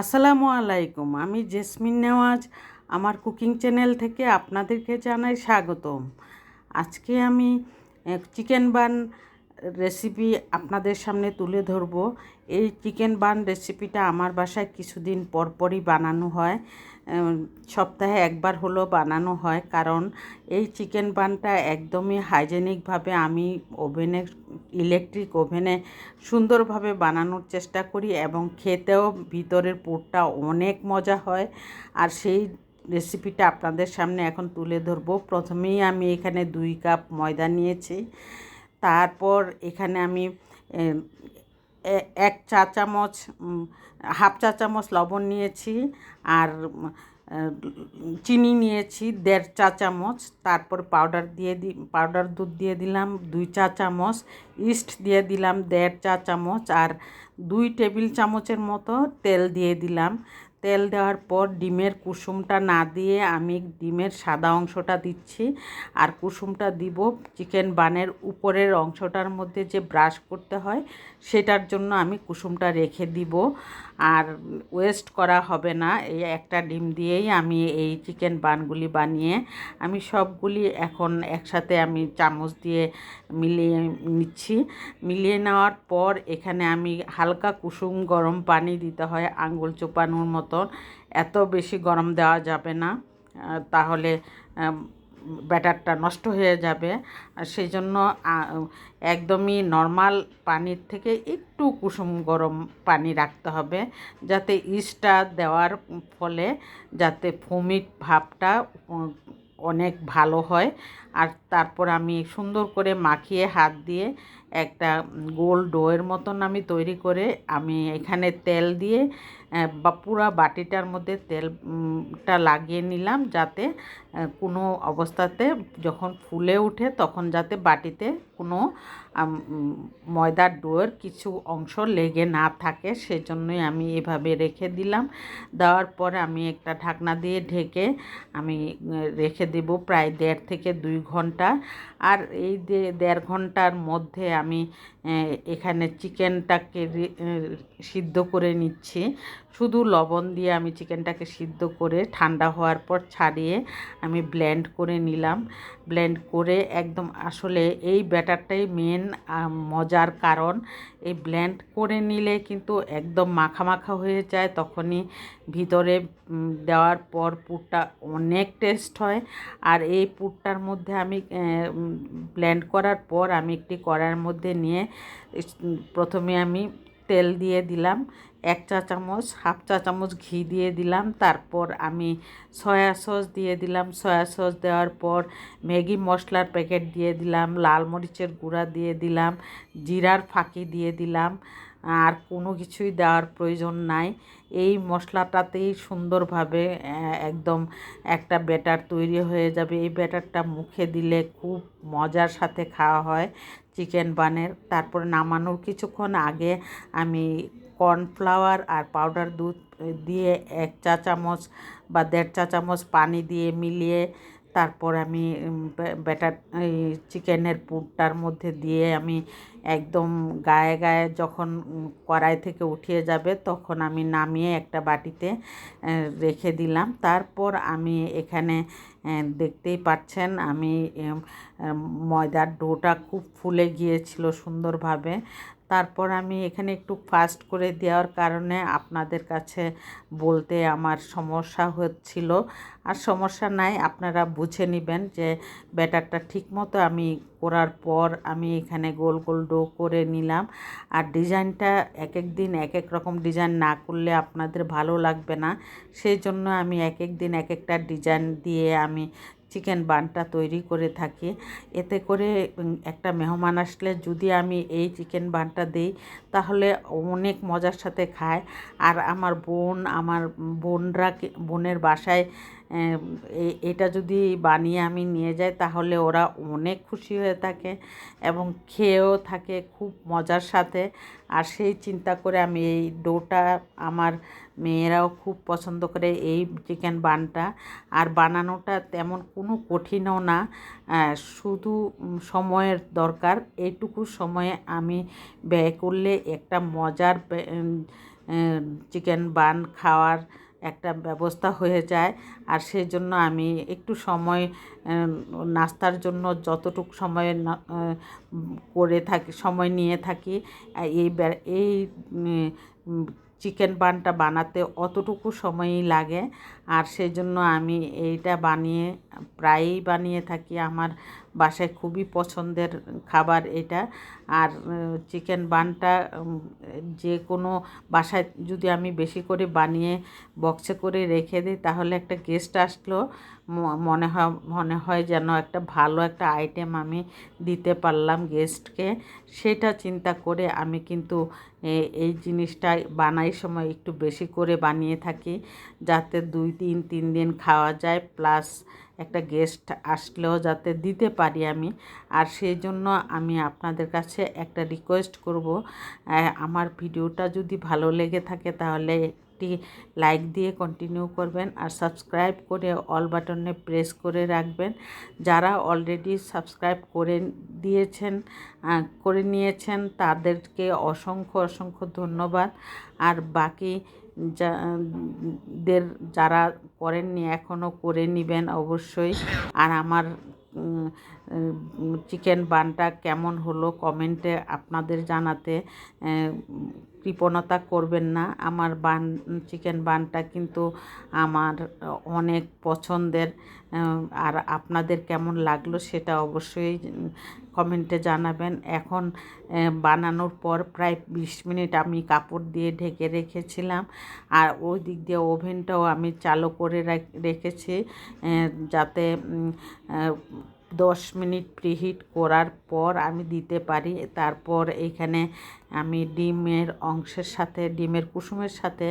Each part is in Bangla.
আসসালামু আলাইকুম। আমি জেসমিন নেওয়াজ আমার কুকিং চ্যানেল থেকে আপনাদেরকে জানাই স্বাগতম। আজকে আমি চিকেন বান রেসিপি আপনাদের সামনে তুলে ধরব। এই চিকেন বান রেসিপিটা আমার বাসায় কিছুদিন পরপরই বানানো হয়, সপ্তাহে একবার হলো বানানো হয়। কারণ এই চিকেন বানটা একদমই হাইজেনিকভাবে আমি ইলেকট্রিক ওভেনে সুন্দরভাবে বানানোর চেষ্টা করি এবং খেতেও ভিতরের পুরটা অনেক মজা হয়। আর সেই রেসিপিটা আপনাদের সামনে এখন তুলে ধরবো। প্রথমেই আমি এখানে 2 কাপ ময়দা নিয়েছি। তারপর এখানে আমি 1 চা চামচ হাফ চা চামচ লবণ নিয়েছি, আর চিনি নিয়েছি 1.5 চা চামচ। তারপর পাউডার দুধ দিয়ে দিলাম 2 চা চামচ, ইস্ট দিয়ে দিলাম 1.5 চা চামচ, আর 2 টেবিল চামচের মতো তেল দিয়ে দিলাম। তেল দেওয়ার পর ডিমের কুসুমটা না দিয়ে আমি ডিমের সাদা অংশটা দিচ্ছি, আর কুসুমটা দিব চিকেন বানের উপরের অংশটার মধ্যে যে ব্রাশ করতে হয় সেটার জন্য আমি কুসুমটা রেখে দিব। আর ওয়েস্ট করা হবে না। এই একটা ডিম দিয়েই আমি এই চিকেন বানগুলি বানিয়ে আমি সবগুলি এখন একসাথে আমি চামচ দিয়ে মিলিয়ে নিচ্ছি। মিলিয়ে নেওয়ার পর এখানে আমি হালকা কুসুম গরম পানি দিতে হয়, আঙ্গুল চোপানোর মতন। এত বেশি গরম দেওয়া যাবে না, তাহলে ব্যাটারটা নষ্ট হয়ে যাবে। আর সেই জন্য একদমই নর্মাল পানির থেকে একটু কুসুম গরম পানি রাখতে হবে, যাতে ইস্টটা দেওয়ার ফলে যাতে ফোমি ভাবটা অনেক ভালো হয়। আর তারপর আমি সুন্দর করে মাখিয়ে হাত দিয়ে একটা গোল ডোয়ের মতন আমি তৈরি করে আমি এখানে তেল দিয়ে বা পুরা বাটিটার মধ্যে তেলটা লাগিয়ে নিলাম, যাতে কোনো অবস্থাতে যখন ফুলে ওঠে তখন যাতে বাটিতে কোনো ময়দার ডোয়ের কিছু অংশ লেগে না থাকে, সেজন্যই আমি এভাবে রেখে দিলাম। দেওয়ার পর আমি একটা ঢাকনা দিয়ে ঢেকে আমি রেখে দেব প্রায় 1.5 থেকে 2 ঘন্টা। আর এই 1.5 ঘন্টার মধ্যে আমি এখানে চিকেনটাকে সিদ্ধ করে নিচ্ছি। শুধু লবণ দিয়ে আমি চিকেনটাকে সিদ্ধ করে ঠান্ডা হওয়ার পর ছাড়িয়ে আমি ব্লেন্ড করে নিলাম। ব্লেন্ড করে একদম আসলে এই ব্যাটারটাই মেন মজার কারণ। এই ব্লেন্ড করে নিলে কিন্তু একদম মাখা মাখা হয়ে যায়, তখনই ভিতরে দেওয়ার পর পুরটা অনেক টেস্ট হয়। আর এই পুরটার মধ্যে আমি ব্লেন্ড করার পর আমি একটি কড়াইয়ের মধ্যে নিয়ে প্রথমে আমি তেল দিয়ে দিলাম 1 চা চামচ, হাফ চা চামচ ঘি দিয়ে দিলাম। তারপর আমি সয়া সস দিয়ে দিলাম। সয়া সস দেওয়ার পর ম্যাগি মশলার প্যাকেট দিয়ে দিলাম, লাল মরিচের গুঁড়া দিয়ে দিলাম, জিরার ফাঁকি দিয়ে দিলাম। আর কোনো কিছুই দেওয়ার প্রয়োজন নাই। এই মশলাটাতেই সুন্দরভাবে একদম একটা ব্যাটার তৈরি হয়ে যাবে। এই ব্যাটারটা মুখে দিলে খুব মজার সাথে খাওয়া হয় চিকেন বানের। তারপর নামানোর কিছুক্ষণ আগে আমি কর্নফ্লাওয়ার আর পাউডার দুধ দিয়ে 1 চা চামচ বা 1.5 চা চামচ পানি দিয়ে মিলিয়ে তারপর আমি এই চিকেনের পুরটার মধ্যে দিয়ে আমি একদম গায়ে গায়ে যখন কড়াই থেকে উঠিয়ে যাবে তখন আমি নামিয়ে একটা বাটিতে রেখে দিলাম। তারপর আমি এখানে দেখতেই পাচ্ছেন আমি ময়দার ডোটা খুব ফুলে গিয়েছিল সুন্দরভাবে। তারপর আমি এখানে একটু ফাস্ট করে দেওয়ার কারণে আপনাদের কাছে বলতে আমার সমস্যা হচ্ছিল। আর সমস্যা নাই, আপনারা বুঝে নেবেন যে ব্যাটারটা ঠিকমতো আমি করার পর আমি এখানে গোল গোল ডো করে নিলাম। আর ডিজাইনটা এক এক দিন এক এক রকম ডিজাইন না করলে আপনাদের ভালো লাগবে না, সেই জন্য আমি এক এক দিন এক একটা ডিজাইন দিয়ে আমি চিকেন বানটা তৈরি করে থাকি। এতে করে একটা মেহমান আসলে যদি আমি এই চিকেন বানটা দিই তাহলে অনেক মজার সাথে খায়। আর আমার বোনের বাসায় এটা যদি বানিয়ে আমি নিয়ে যাই তাহলে ওরা অনেক খুশি হয়ে থাকে এবং খেয়েও থাকে খুব মজার সাথে। আর সেই চিন্তা করে আমি এই ডোটা আমার মেয়েরাও খুব পছন্দ করে এই চিকেন বানটা। আর বানানোটা তেমন কোনো কঠিনও না, শুধু সময়ের দরকার। এইটুকু সময়ে আমি ব্যয় করলে একটা মজার চিকেন বান খাওয়ার একটা ব্যবস্থা হয়ে যায়। আর সেই জন্য আমি একটু সময় নাস্তার জন্য যতটুকু সময় করে থাকি, সময় নিয়ে থাকি, এই চিকেন বানটা বানাতে অতটুকু সময়ই লাগে। আর সেই জন্য আমি এইটা প্রায়ই বানিয়ে থাকি। আমার বাসায় খুবই পছন্দের খাবার এটা। আর চিকেন বানটা যে কোনো বাসায় যদি আমি বেশি করে বানিয়ে বক্সে করে রেখে দিই, তাহলে একটা গেস্ট আসলেও মনে হয় যেন একটা ভালো একটা আইটেম আমি দিতে পারলাম গেস্টকে। সেটা চিন্তা করে আমি কিন্তু এই জিনিসটা বানাই সময় একটু বেশি করে বানিয়ে থাকি, যাতে 2-3 দিন খাওয়া যায়, প্লাস একটা গেস্ট আসলেও যাতে দিতে পারি আমি। আর সেই জন্য আমি আপনাদের কাছে একটা রিকোয়েস্ট করব, আমার ভিডিওটা যদি ভালো লেগে থাকে তাহলে একটি লাইক দিয়ে কন্টিনিউ করবেন, আর সাবস্ক্রাইব করে অল বাটনে প্রেস করে রাখবেন। যারা অলরেডি সাবস্ক্রাইব করে নিয়েছেন তাদেরকে অসংখ্য ধন্যবাদ। আর বাকি যারা করেননি এখনও করে নেবেন অবশ্যই। আর আমার চিকেন বানটা কেমন হলো কমেন্টে আপনাদের জানাতে কৃপণতা করবেন না। আমার চিকেন বানটা কিন্তু আমার অনেক পছন্দের। আর আপনাদের কেমন লাগলো সেটা অবশ্যই কমেন্টে জানাবেন। এখন বানানোর পর প্রায় 20 মিনিট আমি কাপড় দিয়ে ঢেকে রেখেছিলাম। আর ওই দিক দিয়ে ওভেনটাও আমি চালু করে রেখেছি, যাতে 10 মিনিট প্রিহিট করার পর আমি দিতে পারি। তারপর এইখানে আমি ডিমের কুসুমের সাথে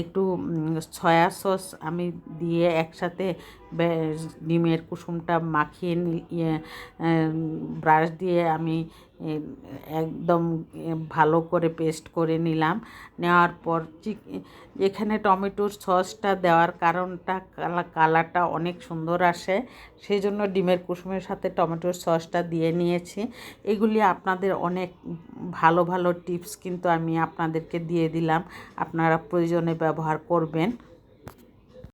একটু সয়া সস আমি দিয়ে একসাথে ডিমের কুসুমটা মাখিয়ে ব্রাশ দিয়ে আমি একদম ভালো করে পেস্ট করে নিলাম। নেওয়ার পর এখানে টমেটোর সসটা দেওয়ার কারণটা কালারটা অনেক সুন্দর আসে, সেই জন্য ডিমের কুসুমের সাথে টমেটোর সসটা দিয়ে নিয়েছি। এগুলি আপনাদের অনেক ভালো টিপস কিন্তু আমি আপনাদেরকে দিয়ে দিলাম, আপনারা প্রয়োজনে ব্যবহার করবেন।